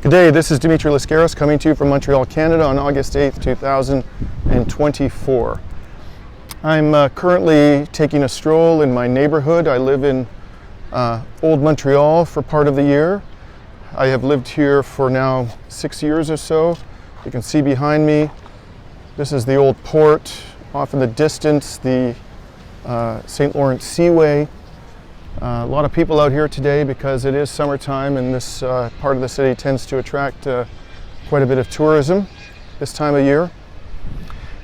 G'day, this is Dimitri Lascaris coming to you from Montreal, Canada on August 8th, 2024. I'm currently taking a stroll in my neighborhood. I live in Old Montreal for part of the year. I have lived here for now 6 years or so. You can see behind me, this is the old port. Off in the distance, the St. Lawrence Seaway. A lot of people out here today because it is summertime and this part of the city tends to attract quite a bit of tourism this time of year.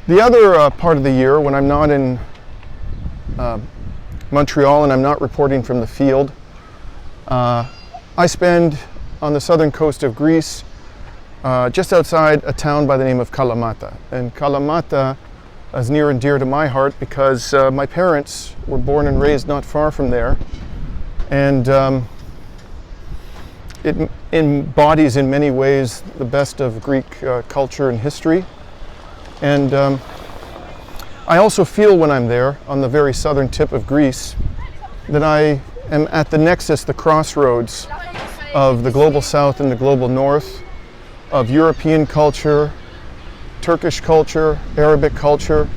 The other part of the year when I'm not in Montreal and I'm not reporting from the field, I spend on the southern coast of Greece just outside a town by the name of Kalamata. And Kalamata is near and dear to my heart because my parents were born and raised not far from there. And it embodies in many ways the best of Greek culture and history. And I also feel when I'm there, on the very southern tip of Greece, that I am at the nexus, the crossroads of the global south and the global north, of European culture, Turkish culture, Arabic culture,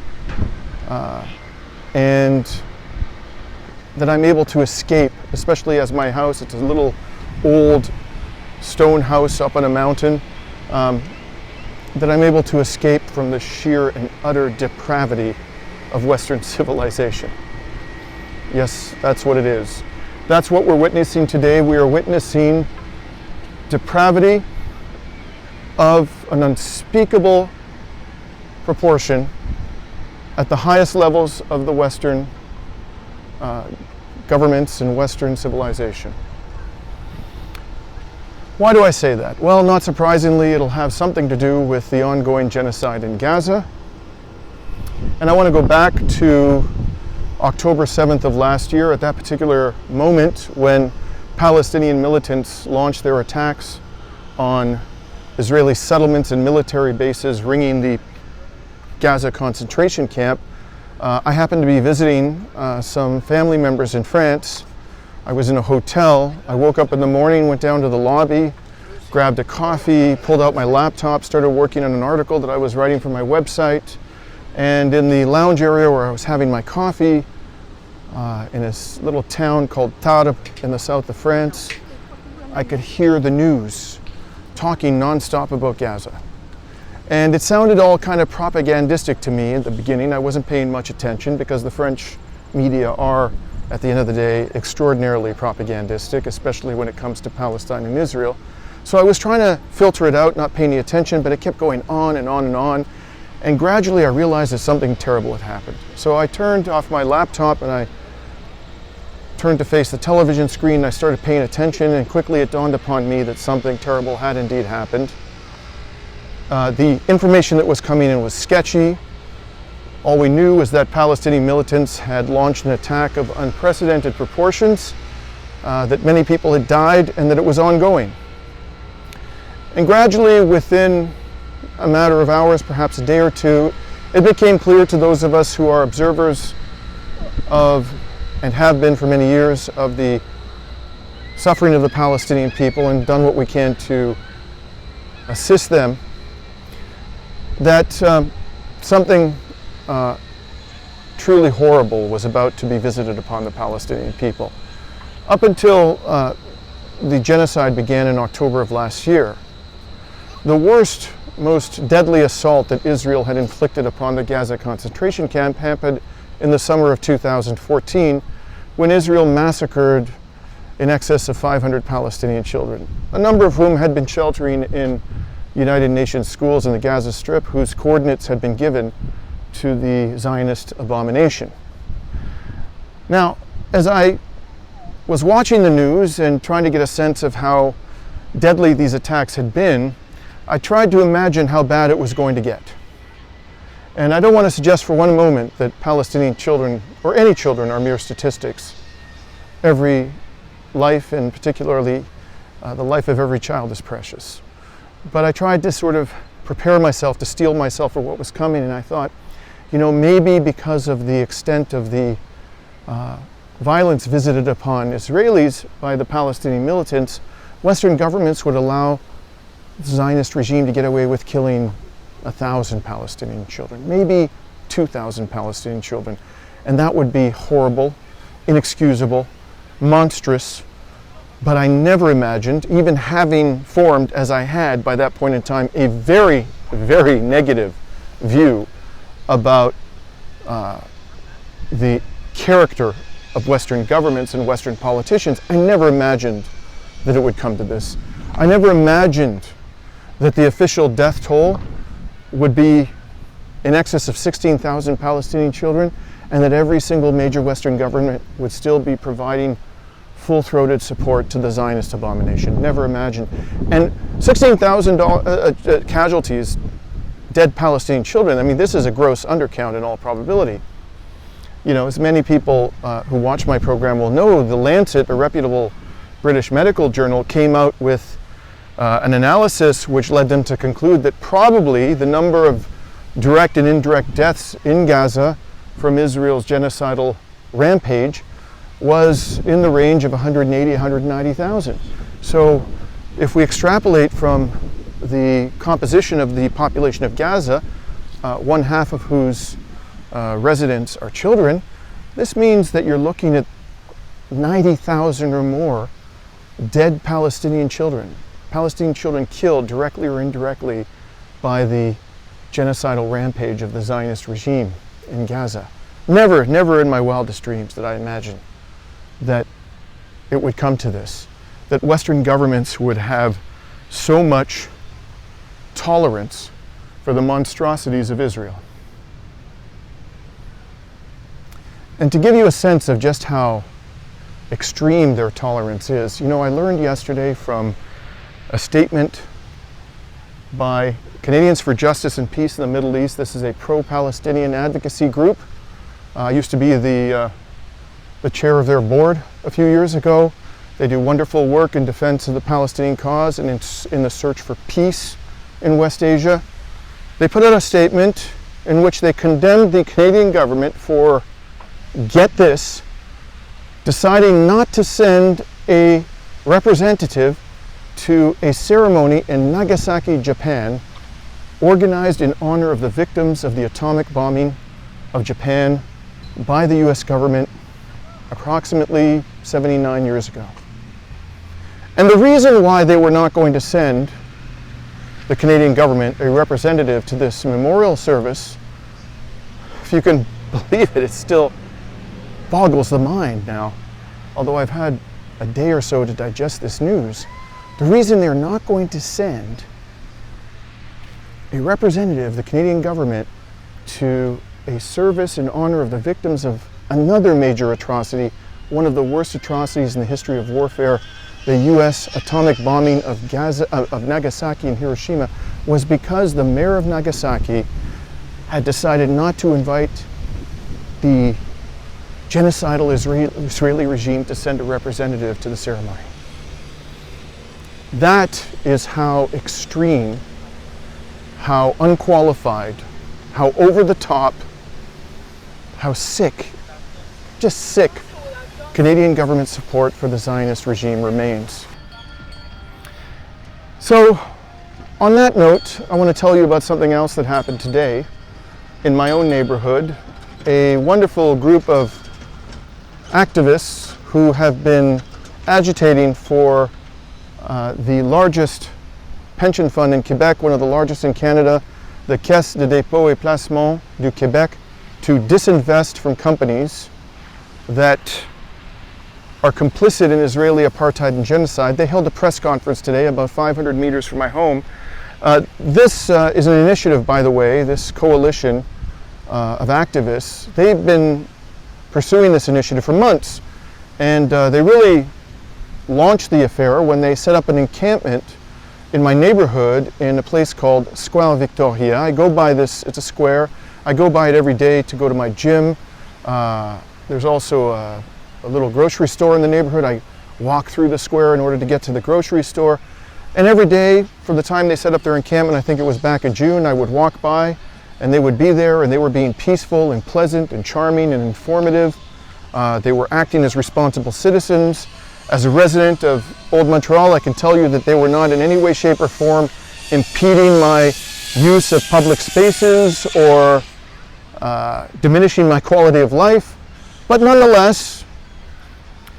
and that I'm able to escape, especially as my house, it's a little old stone house up on a mountain, that I'm able to escape from the sheer and utter depravity of Western civilization. Yes, that's what it is. That's what we're witnessing today. We are witnessing depravity of an unspeakable proportion at the highest levels of the Western governments and Western civilization. Why do I say that? Well, not surprisingly, it'll have something to do with the ongoing genocide in Gaza. And I want to go back to October 7th of last year, at that particular moment when Palestinian militants launched their attacks on Israeli settlements and military bases ringing the Gaza concentration camp. I happened to be visiting some family members in France. I was in a hotel. I woke up in the morning, went down to the lobby, grabbed a coffee, pulled out my laptop, started working on an article that I was writing for my website. And in the lounge area where I was having my coffee, in this little town called Tarbes in the south of France, I could hear the news talking nonstop about Gaza. And it sounded all kind of propagandistic to me at the beginning. I wasn't paying much attention because the French media are, at the end of the day, extraordinarily propagandistic, especially when it comes to Palestine and Israel. So I was trying to filter it out, not paying any attention, but it kept going on and on and on. And gradually I realized that something terrible had happened. So I turned off my laptop and I turned to face the television screen. I started paying attention, and quickly it dawned upon me that something terrible had indeed happened. The information that was coming in was sketchy. All we knew was that Palestinian militants had launched an attack of unprecedented proportions, that many people had died, and that it was ongoing. And gradually, within a matter of hours, perhaps a day or two, it became clear to those of us who are observers of, and have been for many years, of the suffering of the Palestinian people and done what we can to assist them, that something truly horrible was about to be visited upon the Palestinian people. Up until the genocide began in October of last year, the worst, most deadly assault that Israel had inflicted upon the Gaza concentration camp happened in the summer of 2014, when Israel massacred in excess of 500 Palestinian children, a number of whom had been sheltering in United Nations schools in the Gaza Strip, whose coordinates had been given to the Zionist abomination. Now, as I was watching the news and trying to get a sense of how deadly these attacks had been, I tried to imagine how bad it was going to get. And I don't want to suggest for one moment that Palestinian children, or any children, are mere statistics. Every life, and particularly the life of every child, is precious. But I tried to sort of prepare myself, to steel myself for what was coming, and I thought, you know, maybe because of the extent of the violence visited upon Israelis by the Palestinian militants, Western governments would allow the Zionist regime to get away with killing 1,000 Palestinian children, maybe 2,000 Palestinian children. And that would be horrible, inexcusable, monstrous. But I never imagined, even having formed, as I had by that point in time, a very, very negative view about the character of Western governments and Western politicians, I never imagined that it would come to this. I never imagined that the official death toll would be in excess of 16,000 Palestinian children, and that every single major Western government would still be providing full-throated support to the Zionist abomination. Never imagined. And 16,000 casualties, dead Palestinian children, I mean, this is a gross undercount in all probability. You know, as many people who watch my program will know, The Lancet, a reputable British medical journal, came out with an analysis which led them to conclude that probably the number of direct and indirect deaths in Gaza from Israel's genocidal rampage was in the range of 180, 190,000. So if we extrapolate from the composition of the population of Gaza, one half of whose residents are children, this means that you're looking at 90,000 or more dead Palestinian children. Palestinian children killed directly or indirectly by the genocidal rampage of the Zionist regime in Gaza. Never in my wildest dreams did I imagine that it would come to this, that Western governments would have so much tolerance for the monstrosities of Israel. And to give you a sense of just how extreme their tolerance is, you know, I learned yesterday from a statement by Canadians for Justice and Peace in the Middle East. This is a pro-Palestinian advocacy group. I used to be the chair of their board a few years ago. They do wonderful work in defense of the Palestinian cause and in the search for peace in West Asia. They put out a statement in which they condemned the Canadian government for, get this, deciding not to send a representative to a ceremony in Nagasaki, Japan, organized in honor of the victims of the atomic bombing of Japan by the US government approximately 79 years ago. And the reason why they were not going to send the Canadian government a representative to this memorial service, if you can believe it, it still boggles the mind now, although I've had a day or so to digest this news. The reason they're not going to send a representative of the Canadian government to a service in honor of the victims of another major atrocity, one of the worst atrocities in the history of warfare, the US atomic bombing of Nagasaki and Hiroshima, was because the mayor of Nagasaki had decided not to invite the genocidal Israeli regime to send a representative to the ceremony. That is how extreme, how unqualified, how over the top, how sick, just sick, Canadian government support for the Zionist regime remains. So, on that note, I want to tell you about something else that happened today in my own neighborhood. A wonderful group of activists who have been agitating for the largest pension fund in Quebec, one of the largest in Canada, the Caisse de dépôt et placement du Québec, to disinvest from companies that are complicit in Israeli apartheid and genocide. They held a press conference today about 500 meters from my home. This is an initiative, by the way, this coalition of activists. They've been pursuing this initiative for months, and they really launched the affair when they set up an encampment in my neighborhood in a place called Square Victoria. I go by this, it's a square, I go by it every day to go to my gym. There's also a little grocery store in the neighborhood. I walk through the square in order to get to the grocery store. And every day, from the time they set up their encampment, I think it was back in June, I would walk by and they would be there, and they were being peaceful and pleasant and charming and informative. They were acting as responsible citizens. As a resident of Old Montreal, I can tell you that they were not in any way, shape, or form impeding my use of public spaces or diminishing my quality of life. But nonetheless,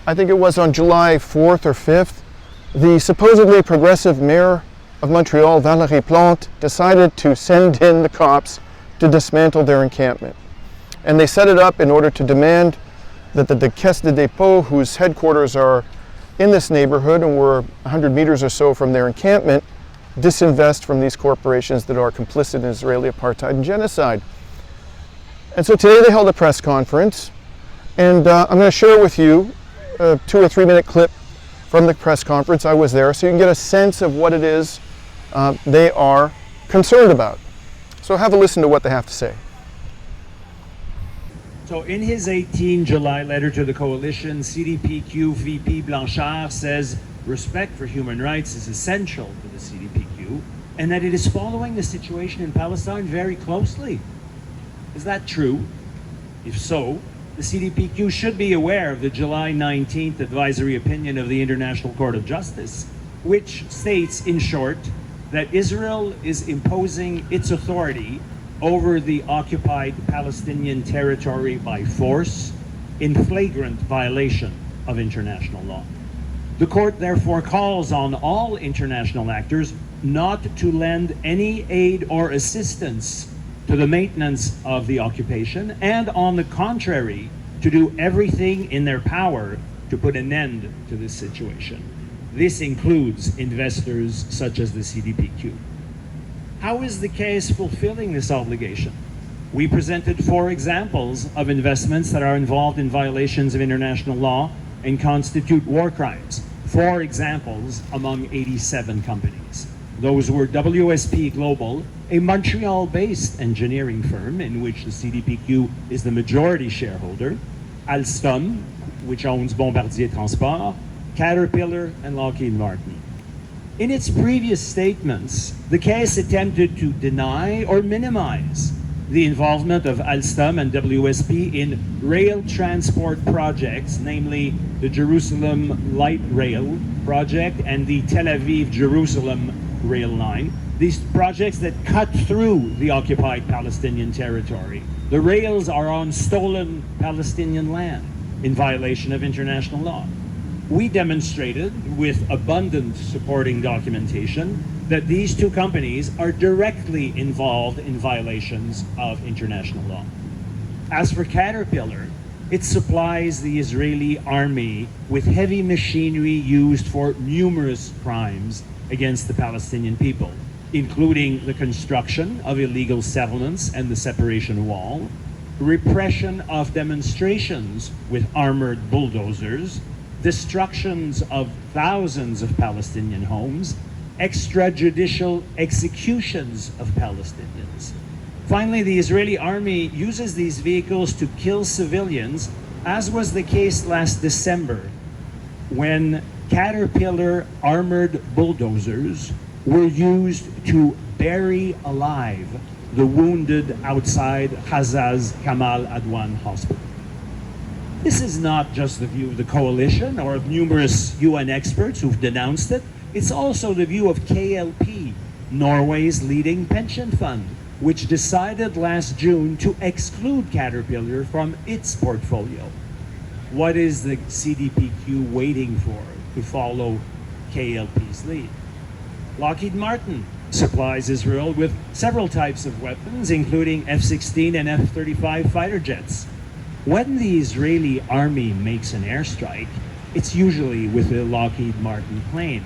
I think it was on July 4th or 5th, the supposedly progressive mayor of Montreal, Valérie Plante, decided to send in the cops to dismantle their encampment. And they set it up in order to demand that the Caisse de Dépôt, whose headquarters are in this neighborhood and were 100 meters or so from their encampment, disinvest from these corporations that are complicit in Israeli apartheid and genocide. And so today they held a press conference, and I'm going to share with you a 2 or 3 minute clip from the press conference. I was there, so you can get a sense of what it is they are concerned about. So have a listen to what they have to say. So in his 18 July letter to the coalition, CDPQ VP Blanchard says respect for human rights is essential to the CDPQ and that it is following the situation in Palestine very closely. Is that true? If so, the CDPQ should be aware of the July 19th advisory opinion of the International Court of Justice, which states, in short, that Israel is imposing its authority over the occupied Palestinian territory by force in flagrant violation of international law. The court therefore calls on all international actors not to lend any aid or assistance to the maintenance of the occupation, and on the contrary, to do everything in their power to put an end to this situation. This includes investors such as the CDPQ. How is the case fulfilling this obligation? We presented 4 examples of investments that are involved in violations of international law and constitute war crimes. 4 examples among 87 companies. Those were WSP Global, a Montreal-based engineering firm in which the CDPQ is the majority shareholder, Alstom, which owns Bombardier Transport, Caterpillar, and Lockheed Martin. In its previous statements, the case attempted to deny or minimize the involvement of Alstom and WSP in rail transport projects, namely the Jerusalem Light Rail project and the Tel Aviv-Jerusalem rail line. These projects that cut through the occupied Palestinian territory. The rails are on stolen Palestinian land in violation of international law. We demonstrated with abundant supporting documentation that these 2 companies are directly involved in violations of international law. As for Caterpillar, it supplies the Israeli army with heavy machinery used for numerous crimes against the Palestinian people, including the construction of illegal settlements and the separation wall, repression of demonstrations with armored bulldozers, destructions of thousands of Palestinian homes, extrajudicial executions of Palestinians. Finally, the Israeli army uses these vehicles to kill civilians, as was the case last December, when Caterpillar armored bulldozers were used to bury alive the wounded outside Gaza's Kamal Adwan hospital. This is not just the view of the coalition or of numerous UN experts who've denounced it. It's also the view of KLP, Norway's leading pension fund, which decided last June to exclude Caterpillar from its portfolio. What is the CDPQ waiting for to follow KLP's lead? Lockheed Martin supplies Israel with several types of weapons, including F-16 and F-35 fighter jets. When the Israeli army makes an airstrike, it's usually with a Lockheed Martin plane.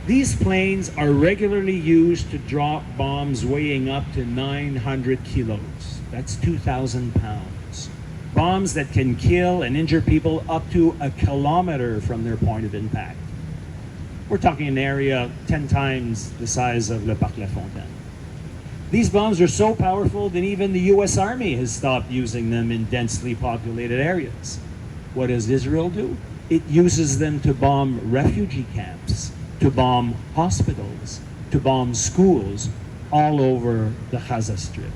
These planes are regularly used to drop bombs weighing up to 900 kilos. That's 2,000 pounds. Bombs that can kill and injure people up to a kilometer from their point of impact. We're talking an area 10 times the size of Le Parc La Fontaine. These bombs are so powerful that even the US Army has stopped using them in densely populated areas. What does Israel do? It uses them to bomb refugee camps, to bomb hospitals, to bomb schools all over the Gaza Strip.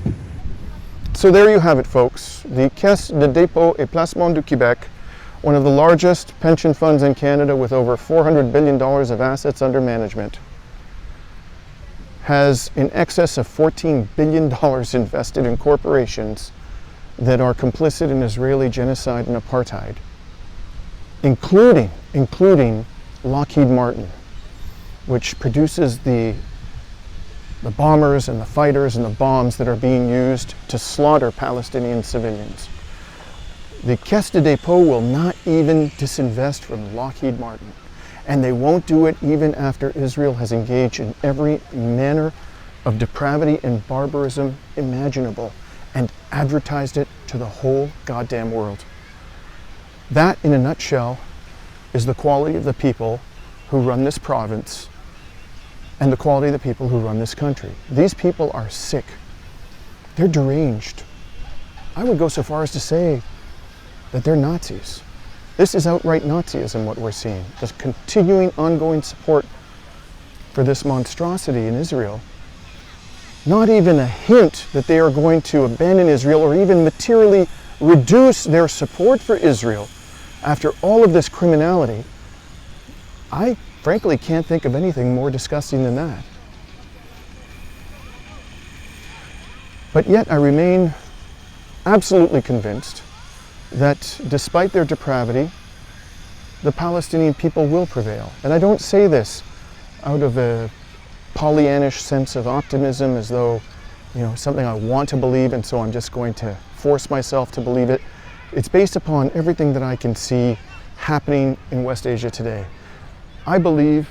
So there you have it, folks. The Caisse de Dépôt et Placement du Québec, one of the largest pension funds in Canada with over $400 billion of assets under management. has in excess of $14 billion invested in corporations that are complicit in Israeli genocide and apartheid, including Lockheed Martin, which produces the bombers and the fighters and the bombs that are being used to slaughter Palestinian civilians. The Caisse de Dépôt will not even disinvest from Lockheed Martin, and they won't do it even after Israel has engaged in every manner of depravity and barbarism imaginable and advertised it to the whole goddamn world. That, in a nutshell, is the quality of the people who run this province and the quality of the people who run this country. These people are sick. They're deranged. I would go so far as to say that they're Nazis. This is outright Nazism, what we're seeing. This continuing, ongoing support for this monstrosity in Israel. Not even a hint that they are going to abandon Israel or even materially reduce their support for Israel after all of this criminality. I frankly can't think of anything more disgusting than that. But yet I remain absolutely convinced that despite their depravity, the Palestinian people will prevail. And I don't say this out of a Pollyannish sense of optimism, as though, something I want to believe, and so I'm just going to force myself to believe it. It's based upon everything that I can see happening in West Asia today. I believe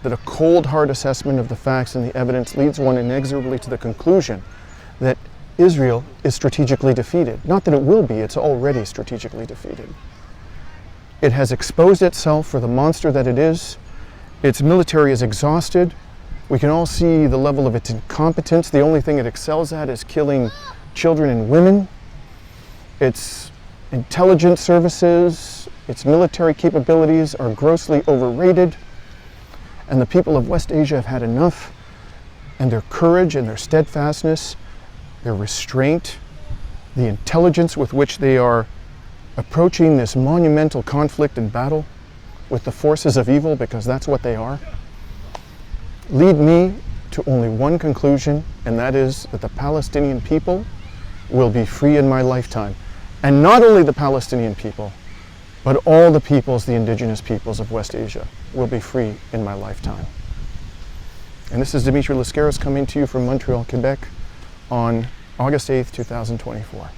that a cold, hard assessment of the facts and the evidence leads one inexorably to the conclusion that Israel is strategically defeated. Not that it will be, it's already strategically defeated. It has exposed itself for the monster that it is. Its military is exhausted. We can all see the level of its incompetence. The only thing it excels at is killing children and women. Its intelligence services, its military capabilities are grossly overrated. And the people of West Asia have had enough, and their courage and their steadfastness, their restraint, the intelligence with which they are approaching this monumental conflict and battle with the forces of evil, because that's what they are, lead me to only one conclusion, and that is that the Palestinian people will be free in my lifetime. And not only the Palestinian people, but all the peoples, the indigenous peoples of West Asia, will be free in my lifetime. And this is Dimitri Lascaris coming to you from Montreal, Quebec on August 8th, 2024.